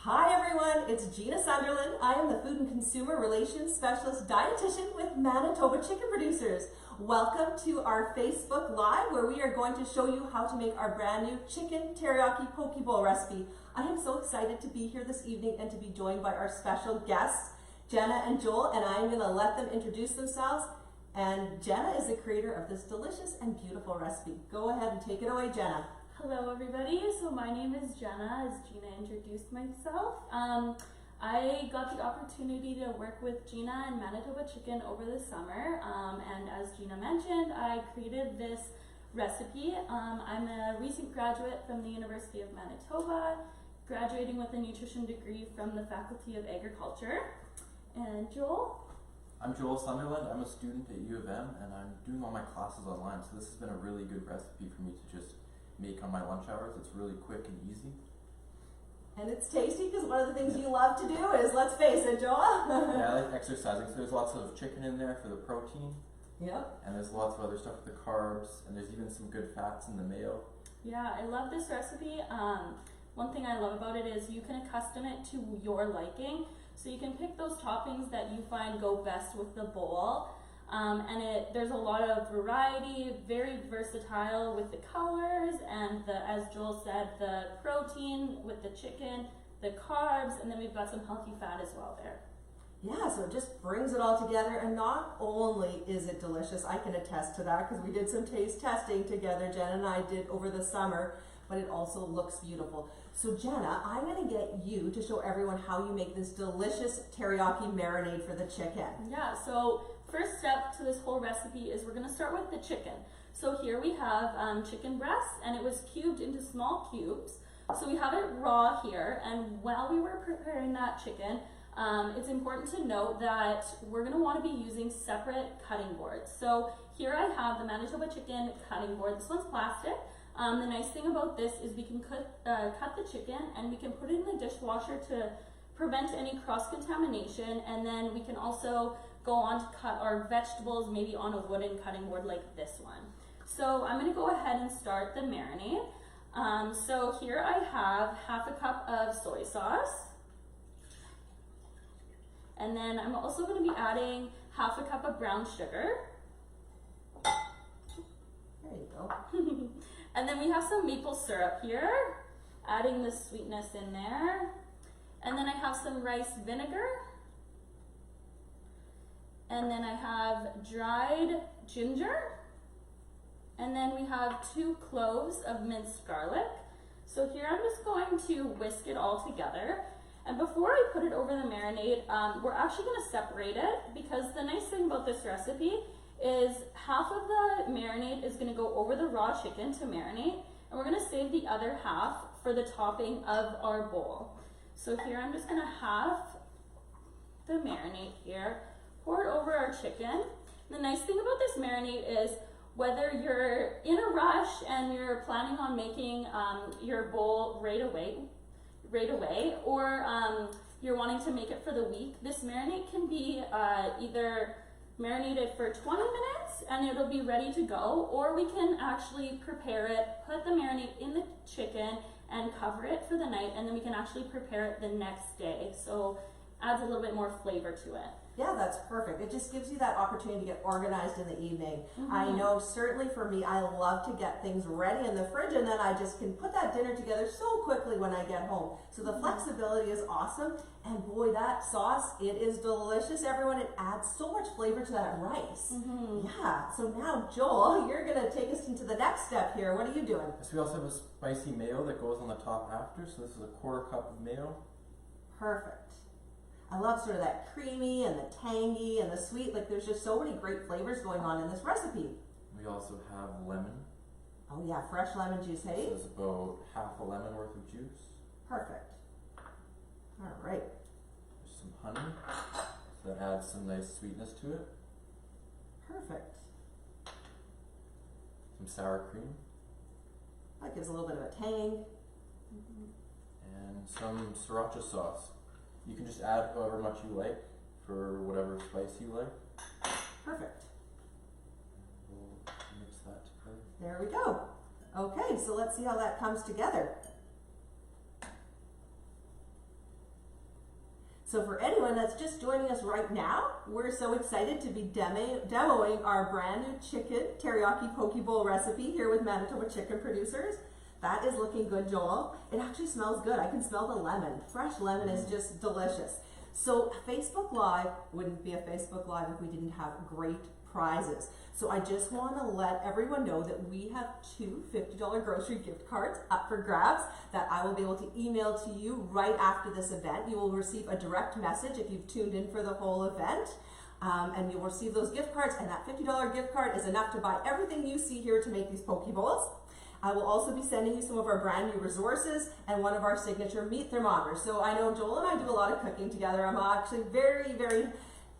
Hi everyone, it's Jenna Sunderland. I am the Food and Consumer Relations Specialist Dietitian with Manitoba Chicken Producers. Welcome to our Facebook Live where we are going to show you how to make our brand new chicken teriyaki poke bowl recipe. I am so excited to be here this evening and to be joined by our special guests, Jenna and Joel, and I'm going to let them introduce themselves. And Jenna is the creator of this delicious and beautiful recipe. Go ahead and take it away, Jenna. Hello everybody, so my name is Jenna, as Gina introduced myself. I got the opportunity to work with Gina and Manitoba Chicken over the summer, and as Gina mentioned, I created this recipe. I'm a recent graduate from the University of Manitoba, graduating with a nutrition degree from the Faculty of Agriculture. And Joel? I'm Joel Sunderland. I'm a student at U of M, and I'm doing all my classes online, so this has been a really good recipe for me to just make on my lunch hours. It's really quick and easy. And it's tasty because one of the things you love to do is, let's face it, Joel. Yeah, I like exercising, so there's lots of chicken in there for the protein. Yep. And there's lots of other stuff with the carbs, and there's even some good fats in the mayo. Yeah, I love this recipe. One thing I love about it is you can custom it to your liking. So you can pick those toppings that you find go best with the bowl. There's a lot of variety, very versatile with the colors and as Joel said, the protein with the chicken, the carbs, and then we've got some healthy fat as well there. Yeah, so it just brings it all together, and not only is it delicious, I can attest to that because we did some taste testing together, Jenna and I did over the summer, but it also looks beautiful. So Jenna, I'm gonna get you to show everyone how you make this delicious teriyaki marinade for the chicken. Yeah, so first step to this whole recipe is we're gonna start with the chicken. So here we have chicken breast, and it was cubed into small cubes. So we have it raw here, and while we were preparing that chicken, it's important to note that we're gonna wanna be using separate cutting boards. So here I have the Manitoba chicken cutting board. This one's plastic. The nice thing about this is we can cut the chicken and we can put it in the dishwasher to prevent any cross-contamination, and then we can also go on to cut our vegetables maybe on a wooden cutting board like this one. So I'm going to go ahead and start the marinade. So here I have half a cup of soy sauce, and then I'm also going to be adding half a cup of brown sugar. There you go. And then we have some maple syrup here, adding the sweetness in there. And then I have some rice vinegar. And then I have dried ginger. And then we have 2 cloves of minced garlic. So here I'm just going to whisk it all together. And before I put it over the marinade, we're actually going to separate it, because the nice thing about this recipe is half of the marinade is going to go over the raw chicken to marinate, and we're going to save the other half for the topping of our bowl. So here I'm just going to have the marinade here, pour it over our chicken. The nice thing about this marinade is whether you're in a rush and you're planning on making your bowl right away, or you're wanting to make it for the week, this marinade can be either marinated for 20 minutes and it'll be ready to go, or we can actually prepare it, put the marinade in the chicken and cover it for the night, and then we can actually prepare it the next day. So adds a little bit more flavor to it. Yeah, that's perfect. It just gives you that opportunity to get organized in the evening. I know certainly for me, I love to get things ready in the fridge, and then I just can put that dinner together so quickly when I get home. So the flexibility is awesome, and boy, that sauce, it is delicious, everyone. It adds so much flavor to that rice. Yeah, so now Joel, you're gonna take us into the next step here. What are you doing? So we also have a spicy mayo that goes on the top after, so this is a 1/4 cup of mayo. Perfect. I love sort of that creamy and the tangy and the sweet. Like, there's just so many great flavors going on in this recipe. We also have lemon. Oh yeah, fresh lemon juice, hey? So there's about half a lemon worth of juice. Perfect. All right. There's some honey, so that adds some nice sweetness to it. Perfect. Some sour cream. That gives a little bit of a tang. And some sriracha sauce. You can just add however much you like for whatever spice you like. Perfect. We'll mix that together. There we go. Okay, so let's see how that comes together. So for anyone that's just joining us right now, we're so excited to be demoing our brand new chicken teriyaki poke bowl recipe here with Manitoba Chicken Producers. That is looking good, Joel. It actually smells good. I can smell the lemon. Fresh lemon is just delicious. So Facebook Live wouldn't be a Facebook Live if we didn't have great prizes. So I just want to let everyone know that we have two $50 grocery gift cards up for grabs that I will be able to email to you right after this event. You will receive a direct message if you've tuned in for the whole event. And you'll receive those gift cards, and that $50 gift card is enough to buy everything you see here to make these poke bowls. I will also be sending you some of our brand new resources and one of our signature meat thermometers. So I know Joel and I do a lot of cooking together. I'm actually very, very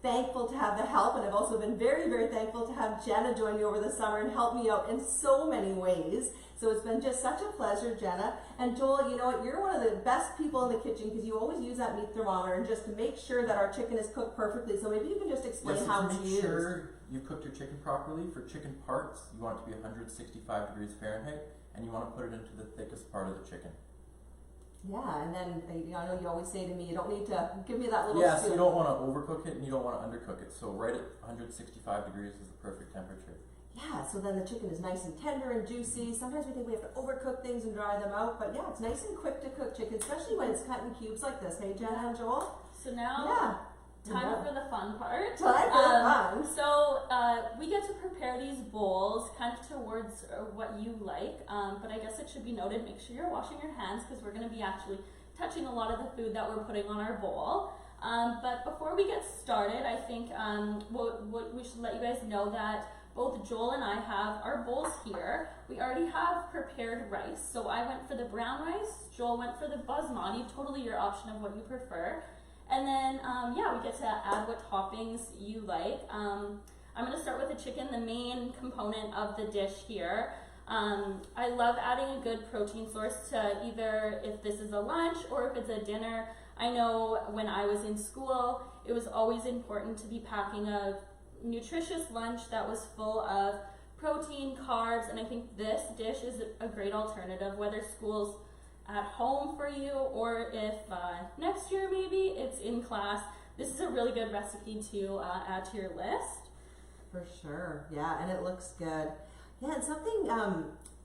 thankful to have the help, and I've also been very, very thankful to have Jenna join me over the summer and help me out in so many ways. So it's been just such a pleasure, Jenna. And Joel, you know what, you're one of the best people in the kitchen because you always use that meat thermometer and just to make sure that our chicken is cooked perfectly. So maybe you can just explain how it's used. Make sure you cooked your chicken properly. For chicken parts, you want it to be 165 degrees Fahrenheit, and you want to put it into the thickest part of the chicken. Yeah, and then I know you always say to me, you don't need to give me that little Yeah, spoon. so you don't want to overcook it and you don't want to undercook it. So right at 165 degrees is the perfect temperature. Yeah, so then the chicken is nice and tender and juicy. Sometimes we think we have to overcook things and dry them out, but yeah, it's nice and quick to cook chicken, especially when it's cut in cubes like this. Hey, Jenna and Joel? So now, time for the fun part. Time for the fun. So we get to prepare these bowls kind of towards what you like, but I guess it should be noted, make sure you're washing your hands because we're going to be actually touching a lot of the food that we're putting on our bowl. But before we get started, I think we should let you guys know that both Joel and I have our bowls here. We already have prepared rice. So I went for the brown rice, Joel went for the basmati, totally your option of what you prefer. And then, we get to add what toppings you like. I'm going to start with the chicken, the main component of the dish here. I love adding a good protein source to either if this is a lunch or if it's a dinner. I know when I was in school, it was always important to be packing a nutritious lunch that was full of protein, carbs, and I think this dish is a great alternative, whether school's at home for you or if next year maybe it's in class. This is a really good recipe to add to your list. For sure, yeah, and it looks good. Yeah, and something,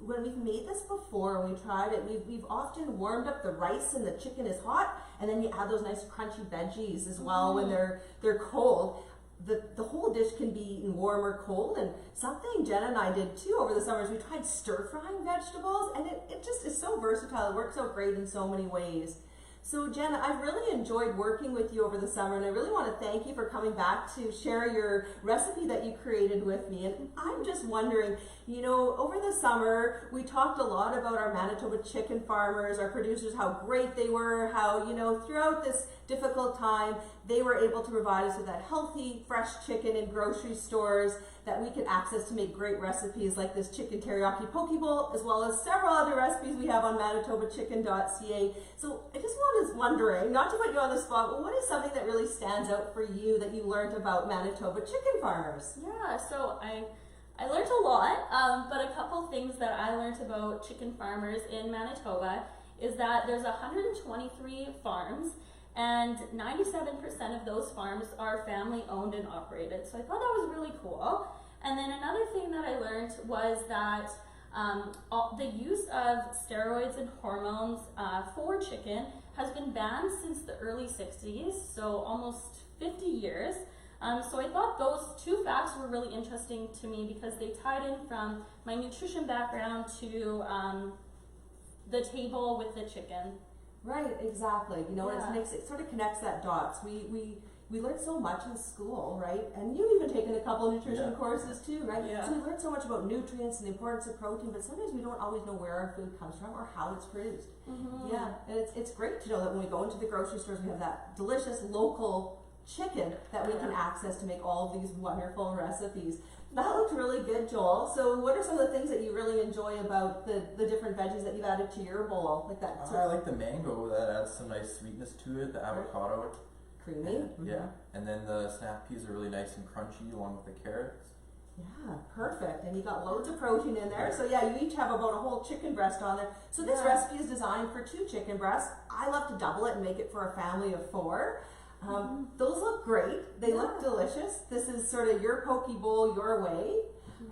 when we've made this before, when we tried it, we've often warmed up the rice and the chicken is hot, and then you add those nice crunchy veggies as well when they're cold. The whole dish can be eaten warm or cold, and something Jenna and I did too over the summers, we tried stir-frying vegetables, and it just is so versatile. It works out great in so many ways. So Jenna, I've really enjoyed working with you over the summer, and I really want to thank you for coming back to share your recipe that you created with me. And I'm just wondering, you know, over the summer, we talked a lot about our Manitoba chicken farmers, our producers, how great they were, how, you know, throughout this difficult time, they were able to provide us with that healthy, fresh chicken in grocery stores that we could access to make great recipes like this chicken teriyaki poke bowl, as well as several other recipes we have on manitobachicken.ca. So I just was wondering, not to put you on the spot, but what is something that really stands out for you that you learned about Manitoba chicken farmers? Yeah, so I learned a lot, but a couple things that I learned about chicken farmers in Manitoba is that there's 123 farms, and 97% of those farms are family owned and operated. So I thought that was really cool. And then another thing that I learned was that the use of steroids and hormones for chicken has been banned since the early 60s, so almost 50 years. So I thought those two facts were really interesting to me because they tied in from my nutrition background to the table with the chicken. Right, exactly. You know, Yeah. it sort of connects that dots. We learned so much in school, right? And you've even taken a couple of nutrition courses too, right? Yeah. So we learned so much about nutrients and the importance of protein, but sometimes we don't always know where our food comes from or how it's produced. Mm-hmm. Yeah, and it's great to know that when we go into the grocery stores, we have that delicious local chicken that we can access to make all of these wonderful recipes. That looked really good, Joel. So what are some of the things that you really enjoy about the different veggies that you've added to your bowl? Like that I like the mango, that adds some nice sweetness to it, the avocado. creamy. Yeah, and then the snap peas are really nice and crunchy along with the carrots. Yeah, perfect. And you got loads of protein in there. So yeah, you each have about a whole chicken breast on there. So this recipe is designed for 2 chicken breasts. I love to double it and make it for a family of 4. Those look great. They look delicious. This is sort of your poke bowl your way.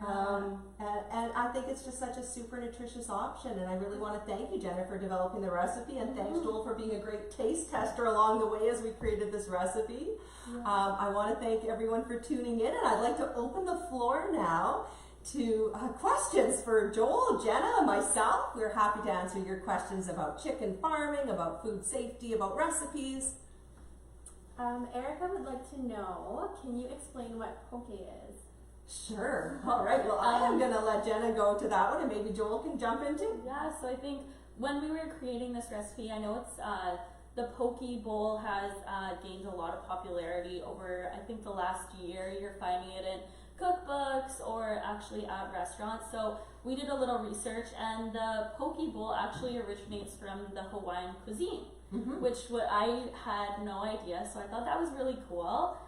And I think it's just such a super nutritious option, and I really want to thank you, Jenna, for developing the recipe, and thanks, Joel, for being a great taste tester along the way as we created this recipe. I want to thank everyone for tuning in, and I'd like to open the floor now to questions for Joel, Jenna, and myself. We're happy to answer your questions about chicken farming, about food safety, about recipes. Erica would like to know, can you explain what poke is? Sure. All right. Well, I am going to let Jenna go to that one, and maybe Joel can jump into. Yeah, so I think when we were creating this recipe, I know it's the poke bowl has gained a lot of popularity over, I think, the last year. You're finding it in cookbooks or actually at restaurants. So we did a little research, and the poke bowl actually originates from the Hawaiian cuisine, which I had no idea. So I thought that was really cool.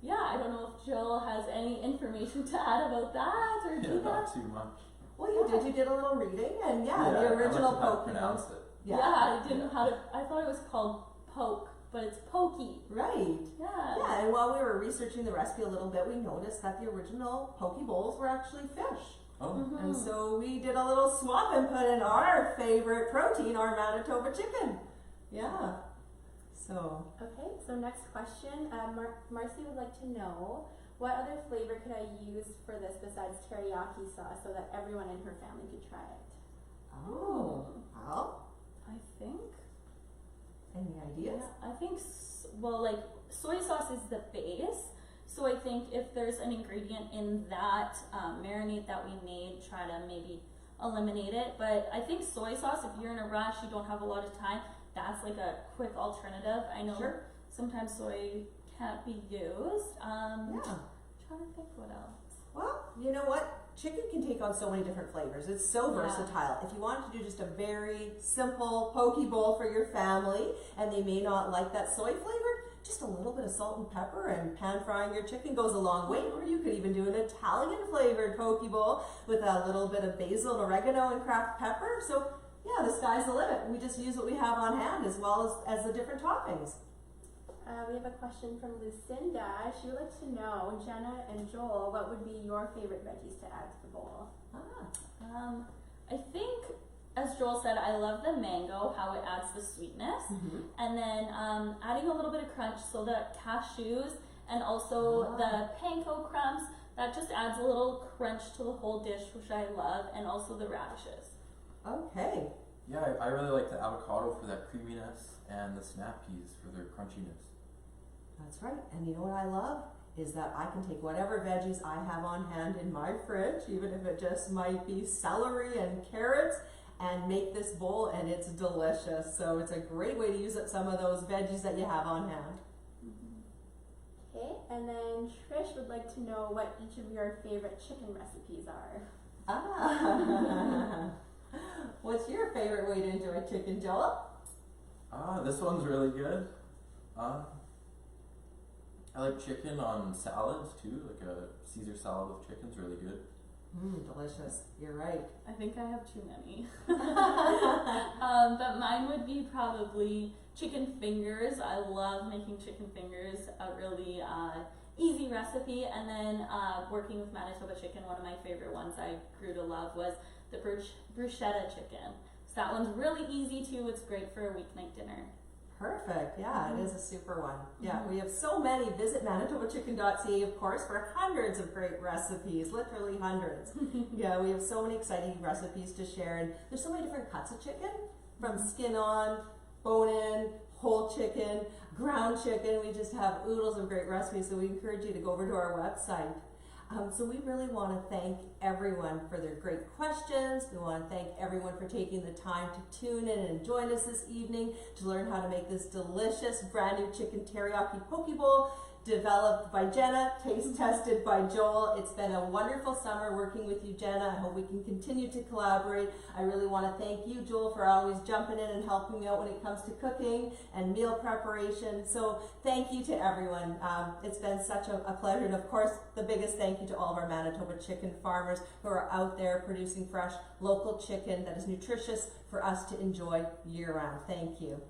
Yeah, I don't know if Joel has any information to add about that or do that. Not too much. Well, you did. You did a little reading, and the original I poke. pronounced it. Yeah, I didn't know how to. I thought it was called poke, but it's pokey. Right. Yeah. Yeah, and while we were researching the recipe a little bit, we noticed that the original poke bowls were actually fish. Oh. And so we did a little swap and put in our favorite protein, our Manitoba chicken. Yeah. So. Okay, so next question. Marcy would like to know, what other flavor could I use for this besides teriyaki sauce so that everyone in her family could try it? Oh. Well, I think. any ideas? Yeah, I think. Like soy sauce is the base. So I think if there's an ingredient in that marinade that we made, try to maybe eliminate it. But I think soy sauce, if you're in a rush, you don't have a lot of time, that's like a quick alternative. I know sometimes soy can't be used. Trying to think what else. Well, you know what? Chicken can take on so many different flavors. It's so versatile. If you wanted to do just a very simple poke bowl for your family, and they may not like that soy flavor, just a little bit of salt and pepper and pan frying your chicken goes a long way. Or you could even do an Italian flavored poke bowl with a little bit of basil and oregano and cracked pepper. So yeah, the sky's the limit. We just use what we have on hand as well as the different toppings. We have a question from Lucinda. She would like to know, Jenna and Joel, what would be your favorite veggies to add to the bowl? I think, as Joel said, I love the mango, how it adds the sweetness. And then adding a little bit of crunch, so the cashews and also the panko crumbs, that just adds a little crunch to the whole dish, which I love, and also the radishes. Okay. Yeah, I really like the avocado for that creaminess and the snap peas for their crunchiness. That's right. And you know what I love? Is that I can take whatever veggies I have on hand in my fridge, even if it just might be celery and carrots, and make this bowl, and it's delicious. So it's a great way to use up some of those veggies that you have on hand. Okay, and then Trish would like to know what each of your favorite chicken recipes are. What's your favorite way to enjoy chicken, Joel? This one's really good. I like chicken on salads too, like a Caesar salad with chicken's really good. Delicious. You're right. I think I have too many. But mine would be probably chicken fingers. I love making chicken fingers, a really easy recipe. And then working with Manitoba chicken, one of my favorite ones I grew to love was the bruschetta chicken. So that one's really easy too. It's great for a weeknight dinner. Perfect. Yeah, it is a super one. Yeah, we have so many. Visit manitobachicken.ca, of course, for hundreds of great recipes, literally hundreds. Yeah, we have so many exciting recipes to share, and there's so many different cuts of chicken, from skin on, bone in, whole chicken, ground chicken. We just have oodles of great recipes, so we encourage you to go over to our website. So we really want to thank everyone for their great questions. We want to thank everyone for taking the time to tune in and join us this evening to learn how to make this delicious brand new chicken teriyaki poke bowl, developed by Jenna, taste tested by Joel. It's been a wonderful summer working with you, Jenna. I hope we can continue to collaborate. I really want to thank you, Joel, for always jumping in and helping me out when it comes to cooking and meal preparation. So thank you to everyone. It's been such a pleasure. And of course, the biggest thank you to all of our Manitoba chicken farmers who are out there producing fresh, local chicken that is nutritious for us to enjoy year round. Thank you.